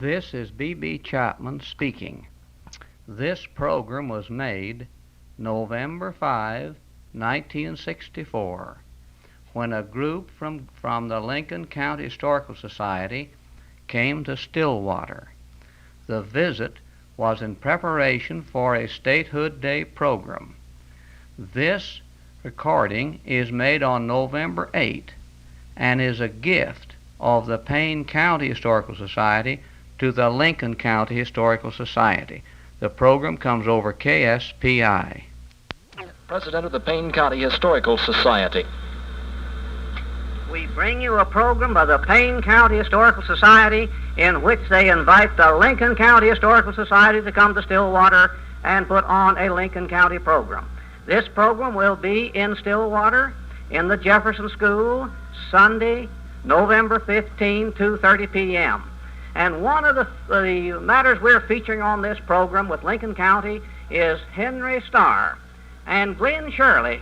This is B.B. Chapman speaking. This program was made November 5, 1964, when a group from the Lincoln County Historical Society came to Stillwater. The visit was in preparation for a Statehood Day program. This recording is made on November 8 and is a gift of the Payne County Historical Society to the Lincoln County Historical Society. The program comes over KSPI. President of the Payne County Historical Society. We bring you a program by the Payne County Historical Society in which they invite the Lincoln County Historical Society to come to Stillwater and put on a Lincoln County program. This program will be in Stillwater in the Jefferson School Sunday, November 15, 2:30 p.m. And one of the matters we're featuring on this program with Lincoln County is Henry Starr. And Glenn Shirley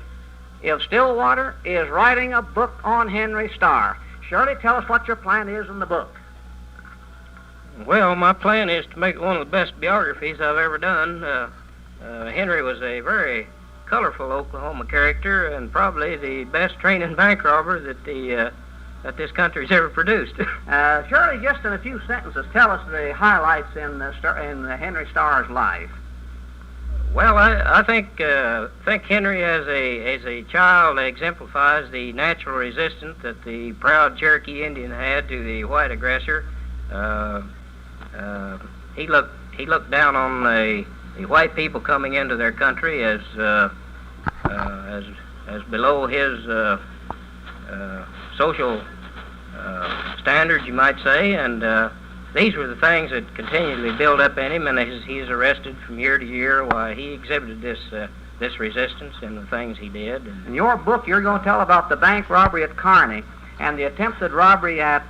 of Stillwater is writing a book on Henry Starr. Shirley, tell us what your plan is in the book. Well, my plan is to make one of the best biographies I've ever done. Henry was a very colorful Oklahoma character and probably the best training bank robber that this country's ever produced. Shirley, just in a few sentences, tell us the highlights in Henry Starr's life. Well, I think Henry as a child exemplifies the natural resistance that the proud Cherokee Indian had to the white aggressor. He looked down on the white people coming into their country as below his social standards, you might say, and these were the things that continually built up in him, and as he's arrested from year to year, why he exhibited this resistance in the things he did. In your book, you're going to tell about the bank robbery at Kearney and the attempted robbery at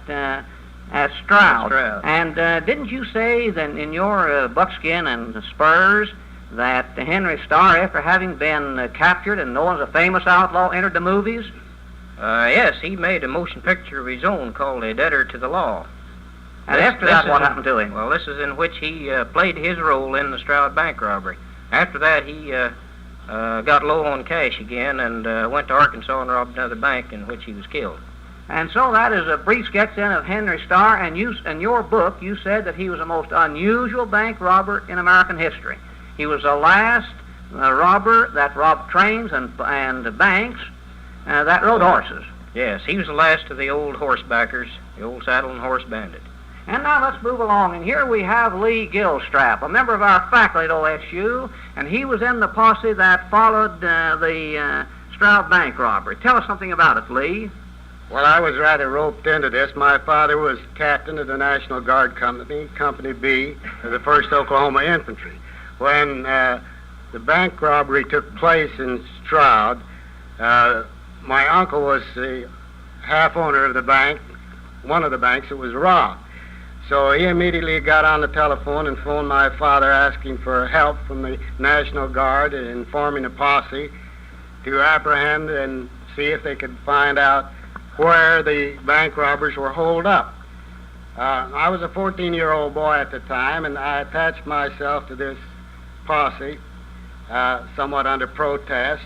Stroud. And didn't you say that in your buckskin and spurs that Henry Starr, after having been captured and known as a famous outlaw, entered the movies? Yes, he made a motion picture of his own called A Debtor to the Law. And after that, what happened to him? Well, this is in which he played his role in the Stroud bank robbery. After that, he got low on cash again and went to Arkansas and robbed another bank in which he was killed. And so that is a brief sketch then of Henry Starr, and in your book you said that he was the most unusual bank robber in American history. He was the last robber that robbed trains and banks that rode horses. Yes, he was the last of the old horsebackers, the old saddle and horse bandit. And now let's move along, and here we have Lee Gilstrap, a member of our faculty at OSU, and he was in the posse that followed the Stroud bank robbery. Tell us something about it, Lee. Well, I was rather roped into this. My father was captain of the National Guard Company, Company B, of the 1st Oklahoma Infantry. When the bank robbery took place in Stroud, my uncle was the half owner of the bank, one of the banks that was robbed. So he immediately got on the telephone and phoned my father asking for help from the National Guard in forming a posse to apprehend and see if they could find out where the bank robbers were holed up. I was a 14-year-old boy at the time, and I attached myself to this posse somewhat under protest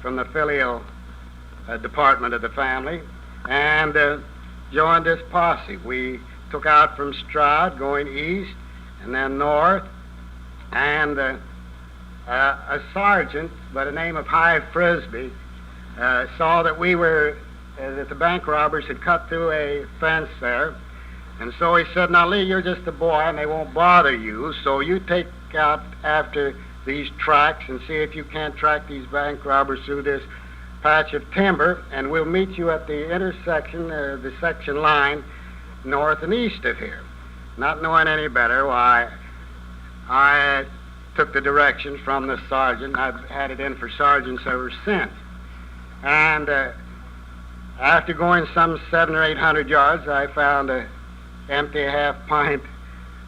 from the filial department of the family, and joined this posse. We took out from Stroud, going east and then north, and a sergeant by the name of High Frisbee saw that that the bank robbers had cut through a fence there, and so he said, "Now, Lee, you're just a boy and they won't bother you, so you take out after these tracks and see if you can't track these bank robbers through this patch of timber, and we'll meet you at the intersection, the section line north and east of here." Not knowing any better, why, I took the directions from the sergeant. I've had it in for sergeants ever since. And after going some 700 or 800 yards, I found an empty half pint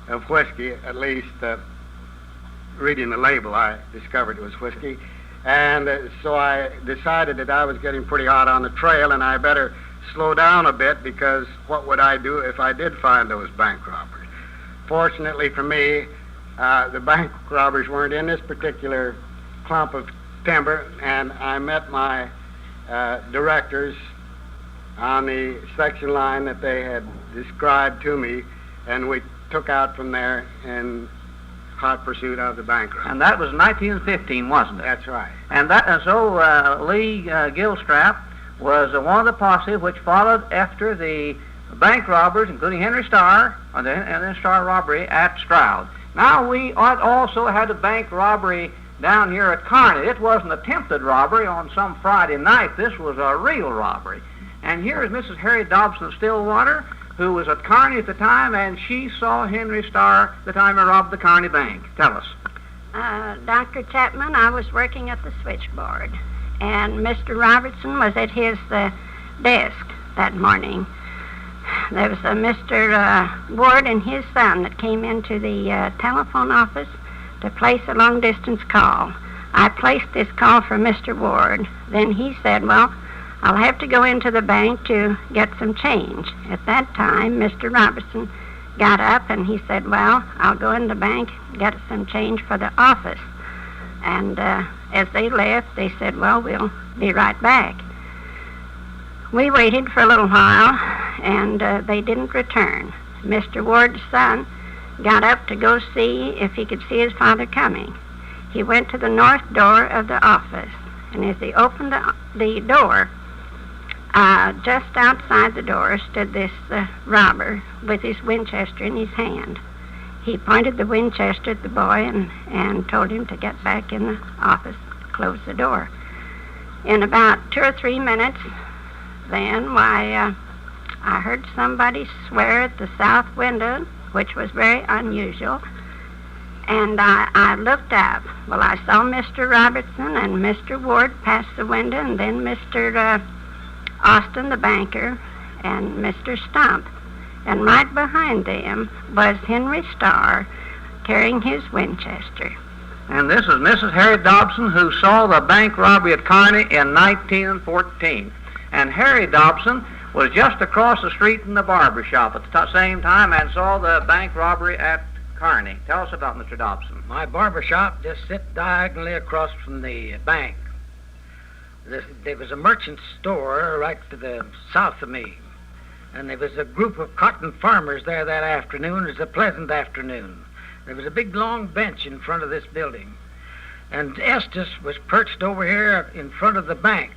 of whiskey, at least reading the label, I discovered it was whiskey. And so I decided that I was getting pretty hot on the trail and I better slow down a bit, because what would I do if I did find those bank robbers? fortunately for me, the bank robbers weren't in this particular clump of timber, and I met my directors on the section line that they had described to me, and we took out from there in hot pursuit of the bank robber. And that was 1915, wasn't it? That's right. And so Lee Gilstrap was one of the posse which followed after the bank robbers, including Henry Starr, and then Starr robbery at Stroud. Now we also had a bank robbery down here at Kearney. It wasn't an attempted robbery on some Friday night. This was a real robbery. And here is Mrs. Harry Dobson of Stillwater, who was at Kearney at the time, and she saw Henry Starr the time he robbed the Kearney Bank. Tell us. Dr. Chapman, I was working at the switchboard, and Mr. Robertson was at his desk that morning. There was a Mr. Ward and his son that came into the telephone office to place a long-distance call. I placed this call for Mr. Ward. Then he said, well, I'll have to go into the bank to get some change. At that time, Mr. Robertson got up and he said, well, I'll go in the bank, get some change for the office. And as they left, they said, well, we'll be right back. We waited for a little while, and they didn't return. Mr. Ward's son got up to go see if he could see his father coming. He went to the north door of the office, and as he opened the door, just outside the door stood this robber with his Winchester in his hand. He pointed the Winchester at the boy and told him to get back in the office, close the door. In about 2 or 3 minutes, then, I heard somebody swear at the south window, which was very unusual, and I looked up. Well, I saw Mr. Robertson and Mr. Ward pass the window, and then Mr. Austin, the banker, and Mr. Stump. And right behind them was Henry Starr carrying his Winchester. And this is Mrs. Harry Dobson, who saw the bank robbery at Kearney in 1914. And Harry Dobson was just across the street in the barber shop at the same time and saw the bank robbery at Kearney. Tell us about Mr. Dobson. My barber shop just sit diagonally across from the bank. There was a merchant store right to the south of me, and there was a group of cotton farmers there that afternoon. It was a pleasant afternoon. There was a big long bench in front of this building, and Estes was perched over here in front of the bank.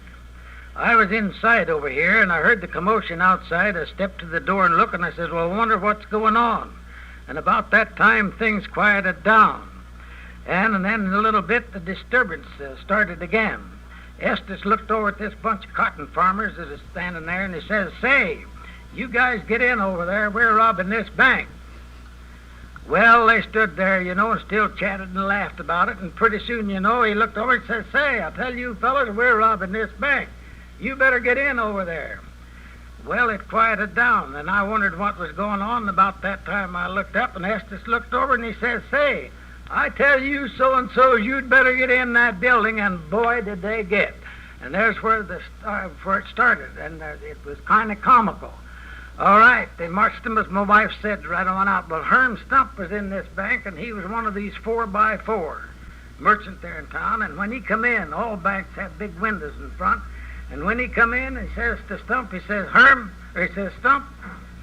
I was inside over here, and I heard the commotion outside. I stepped to the door and looked, and I said, well, I wonder what's going on. And about that time, things quieted down. And then in a little bit, the disturbance started again. Estes looked over at this bunch of cotton farmers that is standing there, and he says, say, you guys get in over there. We're robbing this bank. Well, they stood there, and still chatted and laughed about it, and pretty soon, he looked over and said, say, I tell you fellas, we're robbing this bank. You better get in over there. Well, it quieted down, and I wondered what was going on. About that time, I looked up, and Estes looked over, and he says, say, I tell you so-and-so, you'd better get in that building, and boy, did they get. And there's where it started, and it was kind of comical. All right, they marched him, as my wife said, right on out. Well, Herm Stump was in this bank, and he was one of these 4x4 merchants there in town, and when he come in, all banks have big windows in front. And when he come in, he says to Stump, he says, Stump,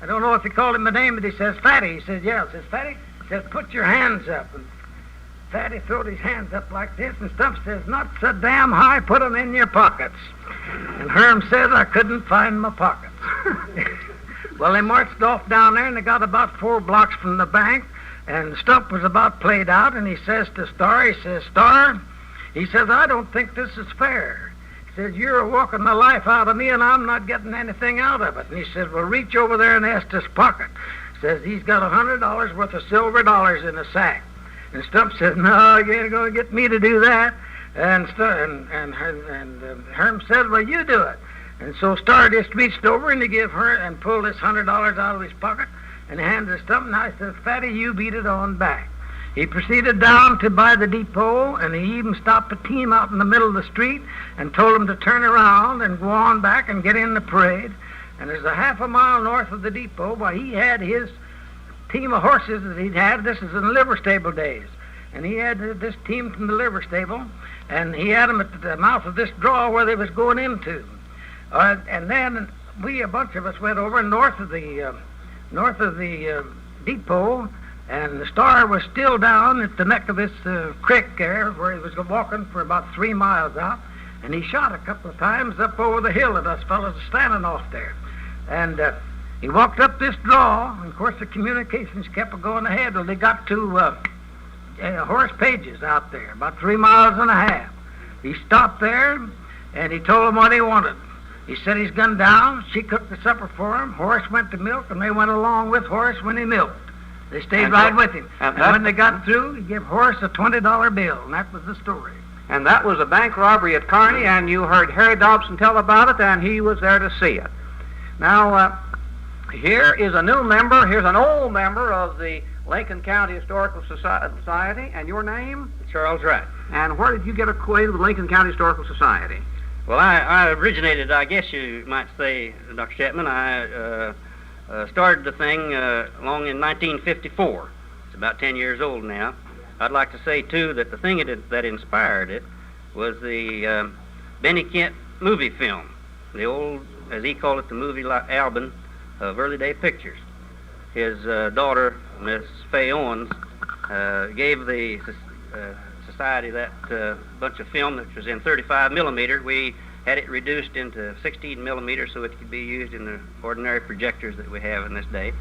I don't know if he called him a name, but he says, Fatty. He says, yeah. He says, Fatty, he says, put your hands up. And Fatty throwed his hands up like this, and Stump says, not so damn high, put them in your pockets. And Herm says, I couldn't find my pockets. Well, they marched off down there, and they got about 4 blocks from the bank, and Stump was about played out, and he says to Starr, Starr, I don't think this is fair. Says, you're walking the life out of me, and I'm not getting anything out of it. And he says, well, reach over there in Estes' pocket. Says, he's got $100 worth of silver dollars in a sack. And Stump says, no, you ain't going to get me to do that. And Herm said, well, you do it. And so Starr just reached over, and he gave her and pulled this $100 out of his pocket, and he handed it to Stump, and I said, Fatty, you beat it on back. He proceeded down to by the depot, and he even stopped a team out in the middle of the street and told them to turn around and go on back and get in the parade. And there's a half a mile north of the depot, he had his team of horses that he'd had. This is in the liver stable days. And he had this team from the liver stable, and he had them at the mouth of this draw where they was going into. And then a bunch of us went over north of the depot, and the Starr was still down at the neck of this creek there where he was walking for about 3 miles out, and he shot a couple of times up over the hill that us fellows were standing off there. And he walked up this draw, and of course the communications kept going ahead till they got to Horace Page's out there, about 3 miles and a half. He stopped there, and he told them what he wanted. He set his gun down. She cooked the supper for him. Horace went to milk, and they went along with Horace when he milked. They stayed right with him. And when they got through, he gave Horace a $20 bill, and that was the story. And that was a bank robbery at Kearney, and you heard Harry Dobson tell about it, and he was there to see it. Now, here is a new member. Here's an old member of the Lincoln County Historical Society, and your name? Charles Wright. And where did you get acquainted with Lincoln County Historical Society? Well, I originated, I guess you might say, Dr. Chapman, I started the thing along in 1954. It's about 10 years old now. I'd like to say, too, that the thing that inspired it was the Benny Kent movie film, the old, as he called it, the movie album of early day pictures. His daughter, Miss Fay Owens, gave the society that bunch of film that was in 35 millimeter. We had it reduced into 16 millimeter so it could be used in the ordinary projectors that we have in this day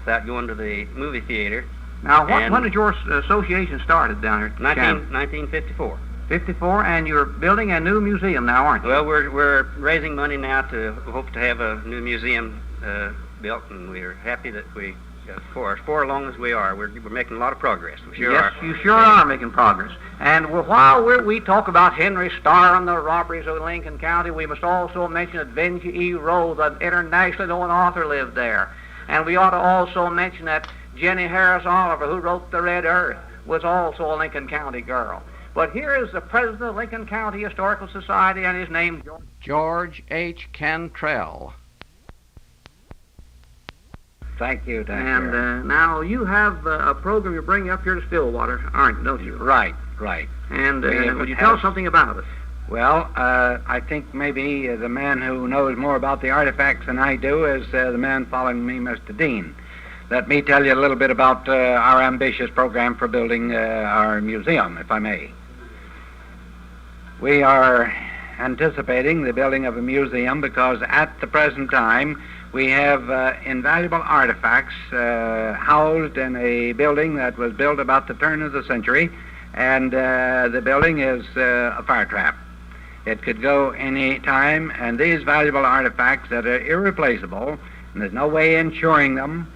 without going to the movie theater. Now, when did your association started down here? 1954. 54, and you're building a new museum now, aren't you? Well, we're raising money now to hope to have a new museum built, and we're happy that we, for as far along as we are, we're making a lot of progress. We sure yes, are. You sure are making progress. And while we talk about Henry Starr and the robberies of Lincoln County, we must also mention that Benji E. Rowe, the internationally known author, lived there. And we ought to also mention that Jenny Harris Oliver, who wrote The Red Earth, was also a Lincoln County girl. But here is the president of Lincoln County Historical Society, and his name George H. Cantrell. Thank you, Doctor. And now you have a program you're bringing up here to Stillwater, don't you? Right. And would you tell us something about it? Well, I think maybe the man who knows more about the artifacts than I do is the man following me, Mr. Dean. Let me tell you a little bit about our ambitious program for building our museum, if I may. We are anticipating the building of a museum because at the present time we have invaluable artifacts housed in a building that was built about the turn of the century, and the building is a fire trap. It could go any time, and these valuable artifacts that are irreplaceable, and there's no way insuring them,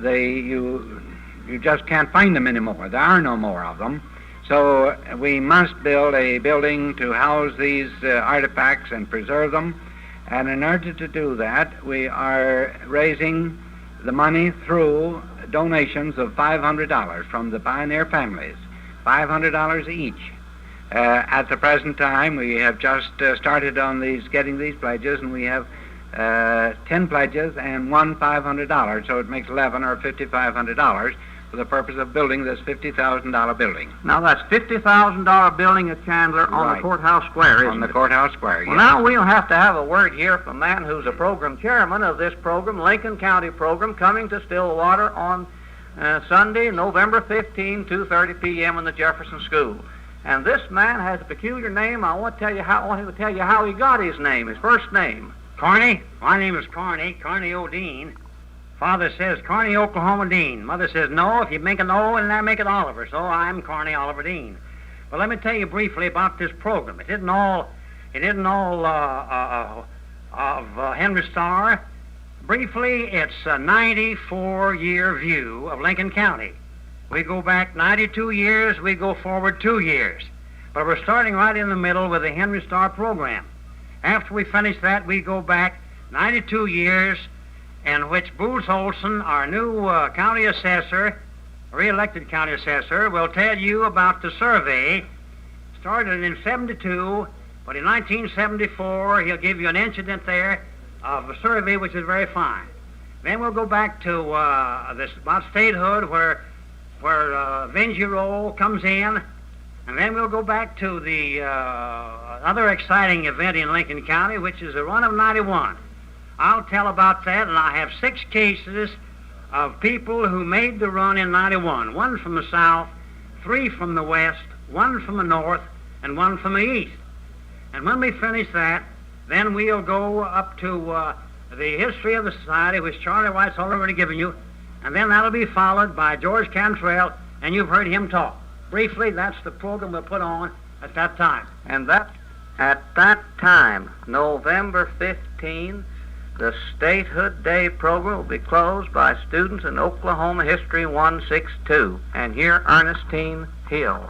you just can't find them anymore. There are no more of them. So we must build a building to house these artifacts and preserve them. And in order to do that, we are raising the money through donations of $500 from the pioneer families, $500 each. At the present time, we have just started on getting these pledges, and we have 10 pledges and one $500, so it makes $11 or $5,500 for the purpose of building this $50,000 building. Now that's $50,000 building at Chandler on the courthouse square, isn't it? On the courthouse square, Well, yes. now we'll have to have a word here from a man who's a program chairman of this program, Lincoln County program, coming to Stillwater on Sunday, November 15, 2:30 p.m. in the Jefferson School. And this man has a peculiar name. I want him to tell you how he got his name, his first name. Carney? My name is Carney O'Dean. Father says Carney, Oklahoma Dean. Mother says no, if you make an O and I make it Oliver, so I'm Carney Oliver Dean. But let me tell you briefly about this program. It isn't all of Henry Starr. Briefly, it's a 94-year view of Lincoln County. We go back 92 years, we go forward 2 years. But we're starting right in the middle with the Henry Starr program. After we finish that, we go back 92 years, in which Booth Olson, our new county assessor, re-elected county assessor, will tell you about the survey. Started in 72, but in 1974, he'll give you an incident there of a survey which is very fine. Then we'll go back to this about statehood where Vinci Roll comes in. And then we'll go back to the other exciting event in Lincoln County, which is the run of 91. I'll tell about that, and I have 6 cases of people who made the run in 91. 1 from the south, 3 from the west, 1 from the north, and 1 from the east. And when we finish that, then we'll go up to the history of the society, which Charlie White's already given you, and then that'll be followed by George Cantrell, and you've heard him talk. Briefly, that's the program we'll put on at that time. And at that time, November 15, the Statehood Day program will be closed by students in Oklahoma History 162. And here, Ernestine Hill.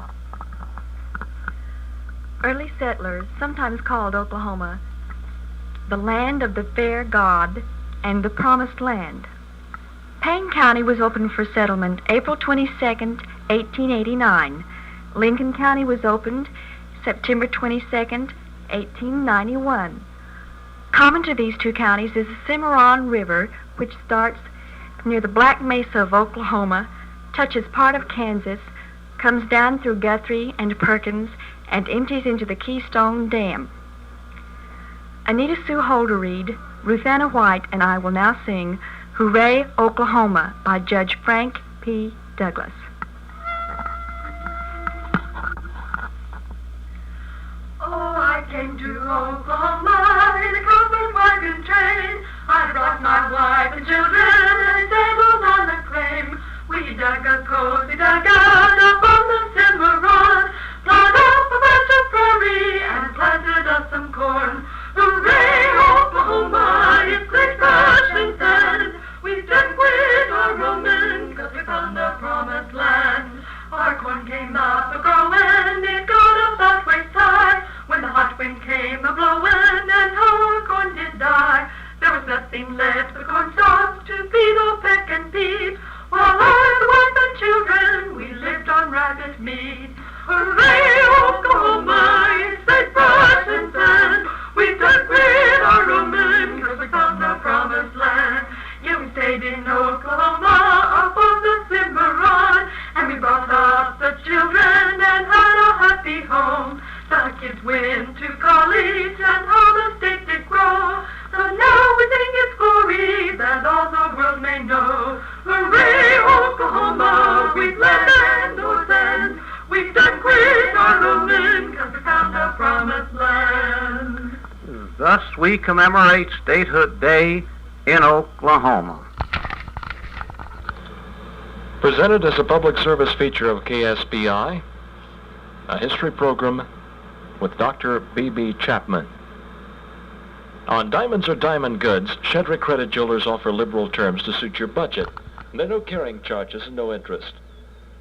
Early settlers sometimes called Oklahoma the land of the fair God and the promised land. Payne County was opened for settlement April 22nd, 1889. Lincoln County was opened September 22nd, 1891. Common to these 2 counties is the Cimarron River, which starts near the Black Mesa of Oklahoma, touches part of Kansas, comes down through Guthrie and Perkins, and empties into the Keystone Dam. Anita Sue Holderreed, Ruthanna White, and I will now sing Hooray, Oklahoma by Judge Frank P. Douglas. Oh, I came to Oklahoma in a covered wagon train. I brought my wife and children and settled on the claim. We dug a cozy dugout up on the Cimarron, plowed up a bunch of prairie and planted us some corn. Hooray, Oklahoma, it's great brush and sand. We done quit our roaming 'cause we found the promised land. Our corn came up a-growing, it got about waist high, when the hot wind came a-blowing and our corn did die. There was nothing left but corn stalks to feed old Peck and Pete, while I, the wife and children, we lived on rabbit meat. Hooray, Oklahoma, it's great brush and sand. We done quit our roaming 'cause we found the promised land. Yeah, we stayed in Oklahoma up on the Cimarron, and we brought up the children and had a happy home. The kids went to college and how the state did grow. So now we sing its glory that all the world may know. Hooray, Oklahoma, we've land and no sand. We've done quit our roaming 'cause we found the promised land. Thus we commemorate Statehood Day in Oklahoma. Presented as a public service feature of KSBI, a history program with Dr. B.B. Chapman. On diamonds or diamond goods, Shedrick Credit Jewelers offer liberal terms to suit your budget. And there are no carrying charges and no interest.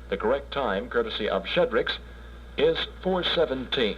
The correct time, courtesy of Shedrick's, is 4:17.